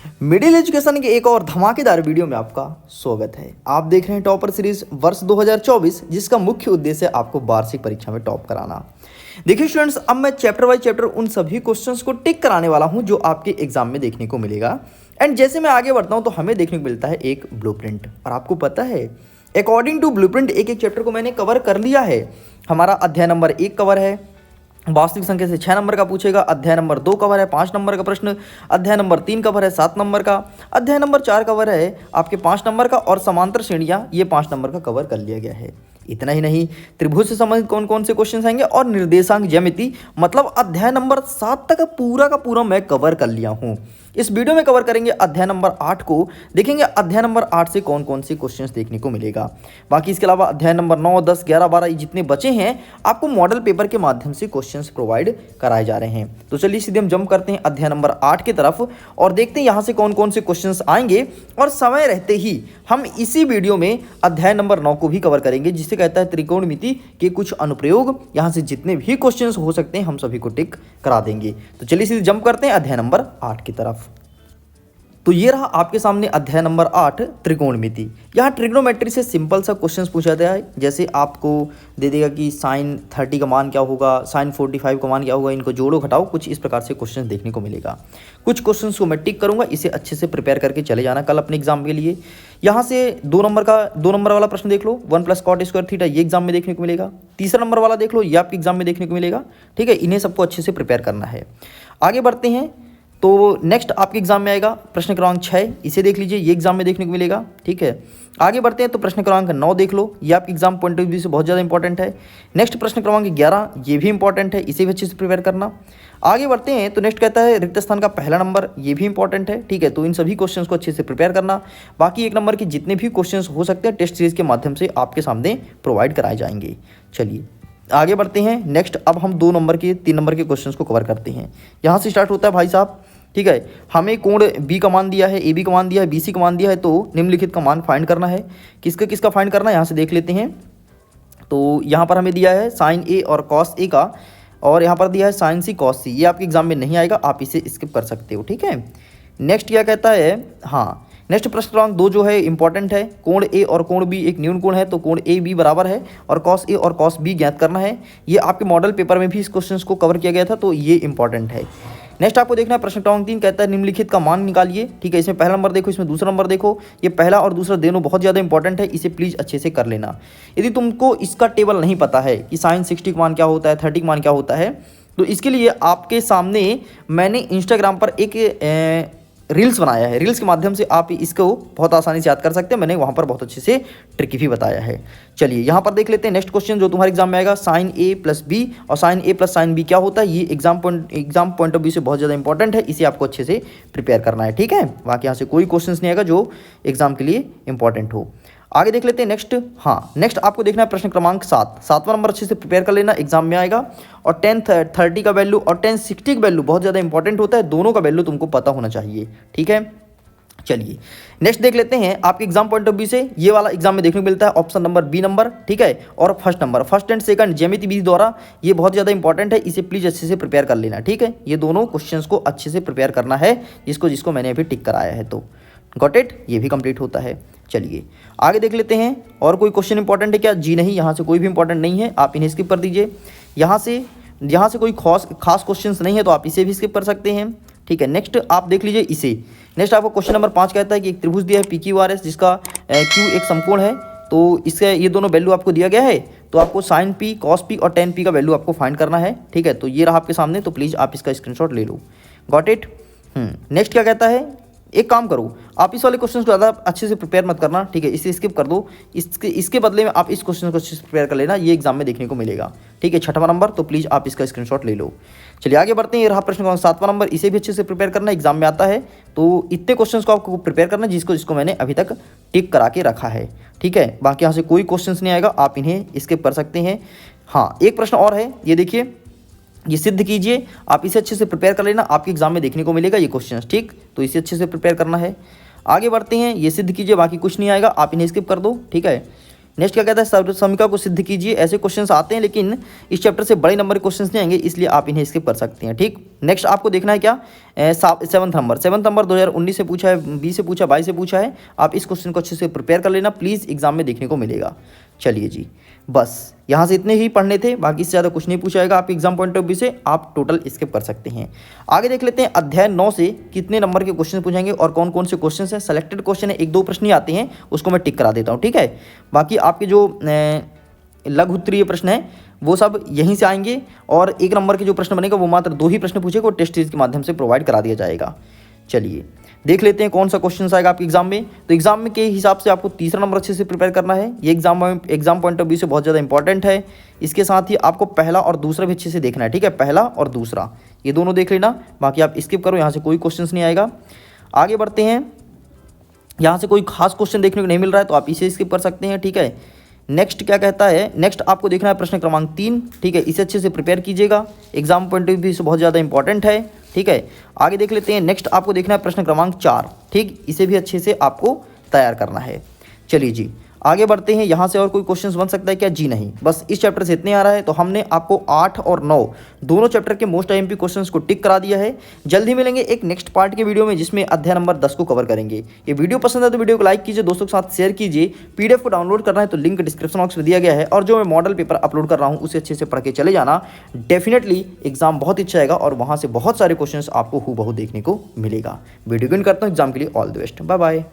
Middle education के एक और धमाकेदार वीडियो में आपका स्वागत है। आप देख रहे हैं टॉपर सीरीज वर्ष 2024, जिसका मुख्य उद्देश्य है आपको वार्षिक परीक्षा में टॉप कराना। देखिए स्टूडेंट्स, अब मैं चैप्टर बाय चैप्टर उन सभी क्वेश्चंस को टिक कराने वाला हूं जो आपके एग्जाम में देखने को मिलेगा। एंड जैसे मैं आगे बढ़ता हूं तो हमें देखने को मिलता है एक ब्लूप्रिंट, और आपको पता है अकॉर्डिंग टू ब्लूप्रिंट एक एक चैप्टर को मैंने कवर कर लिया है। हमारा अध्याय नंबर 1 कवर है, वास्तविक संख्या से 6 नंबर का पूछेगा। अध्याय नंबर 2 कवर है 5 नंबर का प्रश्न। अध्याय नंबर 3 कवर है 7 नंबर का। अध्याय नंबर 4 कवर है आपके 5 नंबर का, और समांतर श्रेणियां ये 5 नंबर का कवर कर लिया गया है। इतना ही नहीं, त्रिभुज से संबंधित कौन कौन से क्वेश्चन आएंगे और निर्देशांक ज्यामिति, मतलब अध्याय नंबर 7 तक पूरा का पूरा मैं कवर कर लिया हूँ। इस वीडियो में कवर करेंगे अध्याय नंबर 8 को, देखेंगे अध्याय नंबर 8 से कौन कौन से क्वेश्चंस देखने को मिलेगा। बाकी इसके अलावा अध्याय नंबर 9, 10, 11, 12 जितने बचे हैं आपको मॉडल पेपर के माध्यम से क्वेश्चंस प्रोवाइड कराए जा रहे हैं। तो चलिए सीधे हम जंप करते हैं अध्याय नंबर 8 की तरफ और देखते हैं यहाँ से कौन कौन से क्वेश्चंस आएंगे। और समय रहते ही हम इसी वीडियो में अध्याय नंबर 9 को भी कवर करेंगे, जिसे कहता है त्रिकोणमिति के कुछ अनुप्रयोग। यहाँ से जितने भी क्वेश्चंस हो सकते हैं हम सभी को टिक करा देंगे। तो चलिए सीधे जंप करते हैं अध्याय नंबर 8 की तरफ। तो ये रहा आपके सामने अध्याय नंबर 8 त्रिकोणमिति। यहाँ ट्रिग्नोमेट्री से सिंपल सा क्वेश्चंस पूछा गया है। जैसे आपको दे देगा कि साइन 30 का मान क्या होगा, साइन 45 का मान क्या होगा, इनको जोड़ो घटाओ, कुछ इस प्रकार से क्वेश्चंस देखने को मिलेगा। कुछ क्वेश्चंस को मैं टिक करूंगा, इसे अच्छे से प्रिपेयर करके चले जाना कल अपने एग्जाम के लिए। यहाँ से 2 नंबर वाला प्रश्न देख लो, 1 + cot स्क्वायर थीटा, ये एग्जाम में देखने को मिलेगा। तीसरा नंबर वाला देख लो, ये आपके एग्जाम में देखने को मिलेगा। ठीक है, इन्हें सबको अच्छे से प्रिपेयर करना है। आगे बढ़ते हैं तो नेक्स्ट आपके एग्जाम में आएगा प्रश्न क्रमांक 6, इसे देख लीजिए, ये एग्जाम में देखने को मिलेगा। ठीक है, आगे बढ़ते हैं तो प्रश्न क्रमांक 9 देख लो, ये आपके एग्जाम पॉइंट ऑफ व्यू से बहुत ज़्यादा इंपॉर्टेंट है। नेक्स्ट प्रश्न क्रमांक 11, ये भी इंपॉर्टेंट है, इसे भी अच्छे से प्रिपेयर करना। आगे बढ़ते हैं तो नेक्स्ट कहता है रिक्त स्थान का पहला नंबर, ये भी इंपॉर्टेंट है। ठीक है, तो इन सभी क्वेश्चंस को अच्छे से प्रिपेयर करना। बाकी 1 नंबर के जितने भी क्वेश्चंस हो सकते हैं टेस्ट सीरीज के माध्यम से आपके सामने प्रोवाइड कराए जाएंगे। चलिए आगे बढ़ते हैं। नेक्स्ट अब हम 2 नंबर के 3 नंबर के क्वेश्चंस को कवर करते हैं। यहाँ से स्टार्ट होता है भाई साहब। ठीक है, हमें कोण बी का मान दिया है, ए बी का मान दिया है, बी सी का मान दिया है, तो निम्नलिखित का मान फाइंड करना है। किसका किसका फाइंड करना है यहाँ से देख लेते हैं। तो यहाँ पर हमें दिया है साइन ए और कॉस ए का, और यहाँ पर दिया है साइन सी कॉस सी। ये आपके एग्जाम में नहीं आएगा, आप इसे स्किप कर सकते हो। ठीक है, नेक्स्ट क्या कहता है, हाँ नेक्स्ट प्रश्न क्रमांक 2 जो है इंपॉर्टेंट है। कोण ए और कोण बी एक न्यून कोण है, तो कोण ए बी बराबर है और कॉस ए और कॉस बी ज्ञात करना है। ये आपके मॉडल पेपर में भी इस क्वेश्चन को कवर किया गया था, तो ये इंपॉर्टेंट है। नेक्स्ट आपको देखना है प्रश्न क्रमांक 3 कहता है निम्नलिखित का मान निकालिए। ठीक है, इसमें पहला नंबर देखो, इसमें दूसरा नंबर देखो, ये पहला और दूसरा दोनों बहुत ज़्यादा इंपॉर्टेंट है, इसे प्लीज़ अच्छे से कर लेना। यदि तुमको इसका टेबल नहीं पता है कि साइन 60 का मान क्या होता है, 30 का मान क्या होता है, तो इसके लिए आपके सामने मैंने इंस्टाग्राम पर एक रील्स बनाया है। रील्स के माध्यम से आप इसको बहुत आसानी से याद कर सकते हैं। मैंने वहाँ पर बहुत अच्छे से ट्रिक भी बताया है। चलिए यहाँ पर देख लेते हैं नेक्स्ट क्वेश्चन जो तुम्हारे एग्जाम में आएगा। साइन ए प्लस बी और साइन ए प्लस साइन बी क्या होता है, ये एग्जाम पॉइंट ऑफ व्यू से बहुत ज़्यादा इंपॉर्टेंट है, इसे आपको अच्छे से प्रिपेयर करना है। ठीक है, बाकी यहाँ से कोई क्वेश्चन नहीं आएगा जो एग्जाम के लिए इंपॉर्टेंट हो। आगे देख लेते हैं नेक्स्ट। हाँ, नेक्स्ट आपको देखना है प्रश्न क्रमांक 7, 7वां नंबर अच्छे से प्रिपेयर कर लेना, एग्जाम में आएगा। और 10 30 का वैल्यू और 10 60 का वैल्यू बहुत ज़्यादा इंपॉर्टेंट होता है, दोनों का वैल्यू तुमको पता होना चाहिए। ठीक है, चलिए नेक्स्ट देख लेते हैं आपके एग्जाम पॉइंट ऑफ व्यू से। ये वाला एग्जाम में देखने को मिलता है ऑप्शन नंबर बी नंबर। ठीक है, और first number, first and second ज्यामिति विधि द्वारा, ये बहुत ज़्यादा इंपॉर्टेंट है, इसे प्लीज़ अच्छे से प्रिपेयर कर लेना। ठीक है, ये दोनों क्वेश्चंस को अच्छे से प्रिपेयर करना है, जिसको मैंने अभी टिक कराया है। तो गॉट इट, ये भी कंप्लीट होता है। चलिए आगे देख लेते हैं, और कोई क्वेश्चन इंपॉर्टेंट है क्या? जी नहीं, यहाँ से कोई भी इंपॉर्टेंट नहीं है, आप इन्हें स्किप कर दीजिए। यहाँ से कोई खास क्वेश्चंस नहीं है, तो आप इसे भी स्किप कर सकते हैं। ठीक है, नेक्स्ट आप देख लीजिए इसे। नेक्स्ट आपको क्वेश्चन नंबर 5 कहता है कि एक त्रिभुज दिया है PQRS, जिसका Q एक समकोण है, तो इसका ये दोनों वैल्यू आपको दिया गया है, तो आपको साइन P, कॉस P और टेन P का वैल्यू आपको फाइंड करना है। ठीक है, तो ये रहा आपके सामने, तो प्लीज़ आप इसका स्क्रीनशॉट ले लो। Got it. नेक्स्ट क्या कहता है, एक काम करो, आप इस वाले क्वेश्चन को ज़्यादा अच्छे से प्रिपेयर मत करना। ठीक है, इसे स्किप कर दो, इसके बदले में आप इस क्वेश्चन को अच्छे से प्रिपेयर कर लेना, ये एग्जाम में देखने को मिलेगा। ठीक है, 6वां नंबर, तो प्लीज़ आप इसका स्क्रीनशॉट ले लो। चलिए आगे बढ़ते हैं, ये रहा प्रश्न क्रमांक 7वां नंबर, इसे भी अच्छे से प्रिपेयर करना, एग्जाम में आता है। तो इतने क्वेश्चन को आपको प्रिपेयर करना जिसको मैंने अभी तक टिक करा के रखा है। ठीक है, बाकी यहाँ से कोई क्वेश्चन नहीं आएगा, आप इन्हें स्किप कर सकते हैं। हाँ, एक प्रश्न और है, ये देखिए, ये सिद्ध कीजिए, आप इसे अच्छे से प्रिपेयर कर लेना, आपके एग्जाम में देखने को मिलेगा ये क्वेश्चन। ठीक, तो इसे अच्छे से प्रिपेयर करना है। आगे बढ़ते हैं, ये सिद्ध कीजिए, बाकी कुछ नहीं आएगा, आप इन्हें स्किप कर दो। ठीक है, नेक्स्ट क्या कहता है, सर्वसमिका को सिद्ध कीजिए। ऐसे क्वेश्चंस आते हैं लेकिन इस चैप्टर से बड़े नंबर के क्वेश्चंस नहीं आएंगे, इसलिए आप इन्हें स्किप कर सकते हैं। ठीक, नेक्स्ट आपको देखना है क्या, 7 नंबर 2019 से पूछा है, 20 से पूछा, 22 से पूछा है। आप इस क्वेश्चन को अच्छे से प्रिपेयर कर लेना, प्लीज़ एग्जाम में देखने को मिलेगा। चलिए जी, बस यहाँ से इतने ही पढ़ने थे, बाकी से ज़्यादा कुछ नहीं पूछा जाएगा आपके एग्जाम पॉइंट ऑफ व्यू से, आप टोटल स्किप कर सकते हैं। आगे देख लेते हैं अध्याय 9 से कितने नंबर के क्वेश्चन पूछेंगे और कौन कौन से क्वेश्चन हैं। सेलेक्टेड क्वेश्चन है, 1-2 प्रश्न ही आते हैं, उसको मैं टिक करा देता हूँ। ठीक है, बाकी आपके जो लघु उत्तरीय प्रश्न है वो सब यहीं से आएंगे, और 1 नंबर के जो प्रश्न बनेगा वो मात्र 2 ही प्रश्न पूछेगा और टेस्ट सीरीज के माध्यम से प्रोवाइड करा दिया जाएगा। चलिए देख लेते हैं कौन सा क्वेश्चन आएगा आपके एग्जाम में। तो एग्जाम में के हिसाब से आपको तीसरा नंबर अच्छे से प्रिपेयर करना है, ये एग्जाम पॉइंट ऑफ व्यू से बहुत ज़्यादा इंपॉर्टेंट है। इसके साथ ही आपको पहला और दूसरा भी अच्छे से देखना है। ठीक है, पहला और दूसरा ये दोनों देख लेना, बाकी आप स्किप करो, यहाँ से कोई क्वेश्चन नहीं आएगा। आगे बढ़ते हैं, यहाँ से कोई खास क्वेश्चन देखने को नहीं मिल रहा है तो आप इसे स्किप कर सकते हैं। ठीक है, नेक्स्ट क्या कहता है, नेक्स्ट आपको देखना है प्रश्न क्रमांक 3। ठीक है, इसे अच्छे से प्रिपेयर कीजिएगा, एग्जाम पॉइंट ऑफ व्यू से बहुत ज़्यादा इंपॉर्टेंट है। ठीक है, आगे देख लेते हैं, नेक्स्ट आपको देखना है प्रश्न क्रमांक 4। ठीक, इसे भी अच्छे से आपको तैयार करना है। चलिए जी आगे बढ़ते हैं। यहाँ से और कोई क्वेश्चन बन सकता है क्या, जी नहीं, बस इस चैप्टर से इतने आ रहा है। तो हमने आपको 8 और 9 दोनों चैप्टर के मोस्ट आईएमपी क्वेश्चंस को टिक करा दिया है। जल्द ही मिलेंगे एक नेक्स्ट पार्ट के वीडियो में, जिसमें अध्याय नंबर 10 को कवर करेंगे। ये वीडियो पसंद है तो वीडियो को लाइक कीजिए, दोस्तों के साथ शेयर कीजिए। पीडीएफ को डाउनलोड करना है तो लिंक डिस्क्रिप्शन बॉक्स में दिया गया है, और जो मैं मॉडल पेपर अपलोड कर रहा हूँ उसे अच्छे से पढ़ के चले जाना। डेफिनेटली एग्जाम बहुत अच्छा आएगा और वहाँ से बहुत सारे क्वेश्चन आपको हूबहू देखने को मिलेगा। वीडियो को करता हूँ एग्जाम के लिए, all the best, bye bye.